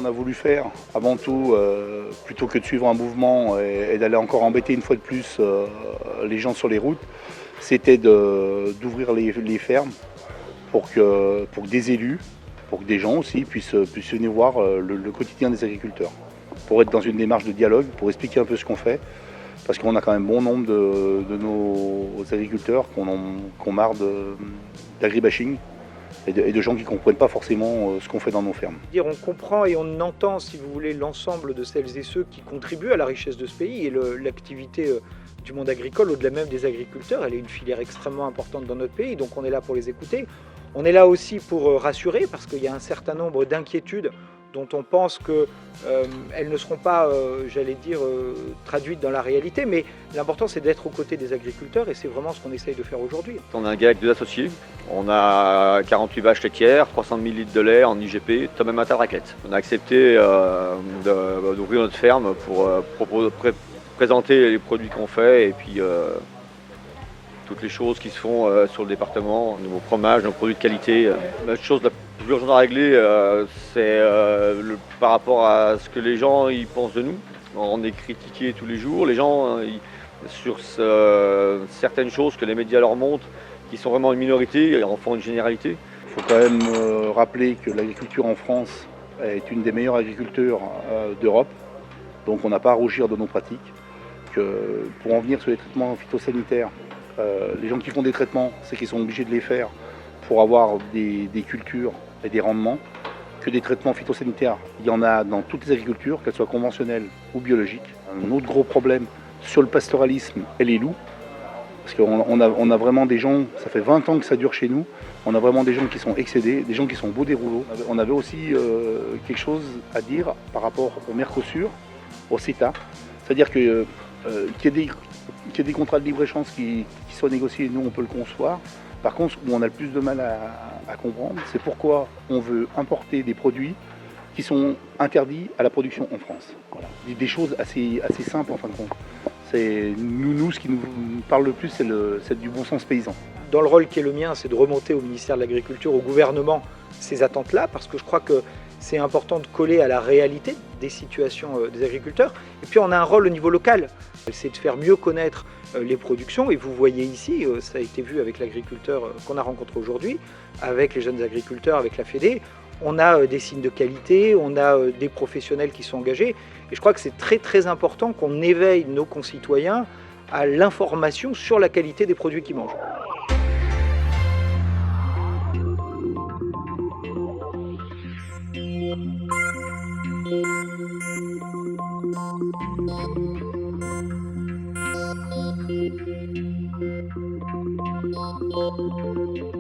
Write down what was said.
a voulu faire, avant tout, plutôt que de suivre un mouvement et d'aller encore embêter une fois de plus les gens sur les routes, c'était d'ouvrir les fermes pour que des élus, pour que des gens aussi puissent venir voir le quotidien des agriculteurs, pour être dans une démarche de dialogue, pour expliquer un peu ce qu'on fait, parce qu'on a quand même bon nombre de nos agriculteurs qu'on marre d'agribashing et de gens qui ne comprennent pas forcément ce qu'on fait dans nos fermes. On comprend et on entend, si vous voulez, l'ensemble de celles et ceux qui contribuent à la richesse de ce pays et l'activité du monde agricole, au-delà même des agriculteurs. Elle est une filière extrêmement importante dans notre pays, donc on est là pour les écouter. On est là aussi pour rassurer, parce qu'il y a un certain nombre d'inquiétudes dont on pense qu'elles ne seront pas, traduites dans la réalité, mais l'important c'est d'être aux côtés des agriculteurs et c'est vraiment ce qu'on essaye de faire aujourd'hui. On a un gars avec 2 associés, on a 48 vaches laitières, 300 000 litres de lait en IGP, toi même un tas de raclettes. On a accepté d'ouvrir notre ferme pour présenter les produits qu'on fait et puis toutes les choses qui se font sur le département, nos fromages, nos produits de qualité. La chose la plus urgente à régler, c'est par rapport à ce que les gens ils pensent de nous. On est critiqués tous les jours, les gens sur certaines choses que les médias leur montrent, qui sont vraiment une minorité, en font une généralité. Il faut quand même rappeler que l'agriculture en France est une des meilleures agricultures d'Europe, donc on n'a pas à rougir de nos pratiques. Que pour en venir sur les traitements phytosanitaires, les gens qui font des traitements, c'est qu'ils sont obligés de les faire pour avoir des cultures et des rendements. Que des traitements phytosanitaires, il y en a dans toutes les agricultures, qu'elles soient conventionnelles ou biologiques. Un autre gros problème sur le pastoralisme et les loups, parce qu'on a vraiment des gens, ça fait 20 ans que ça dure chez nous, on a vraiment des gens qui sont excédés, des gens qui sont au bout des rouleaux. On avait aussi quelque chose à dire par rapport au Mercosur, au CETA, c'est-à-dire que qu'il y ait des contrats de libre-échange qui soient négociés, nous on peut le concevoir. Par contre, où on a le plus de mal à comprendre, c'est pourquoi on veut importer des produits qui sont interdits à la production en France. Voilà. Des choses assez simples en fin de compte. Nous, ce qui nous parle le plus, c'est du bon sens paysan. Dans le rôle qui est le mien, c'est de remonter au ministère de l'Agriculture, au gouvernement, ces attentes-là, parce que je crois que c'est important de coller à la réalité des situations des agriculteurs. Et puis on a un rôle au niveau local, c'est de faire mieux connaître les productions. Et vous voyez ici, ça a été vu avec l'agriculteur qu'on a rencontré aujourd'hui, avec les jeunes agriculteurs, avec la Fédé, on a des signes de qualité, on a des professionnels qui sont engagés. Et je crois que c'est très très important qu'on éveille nos concitoyens à l'information sur la qualité des produits qu'ils mangent. Thank you.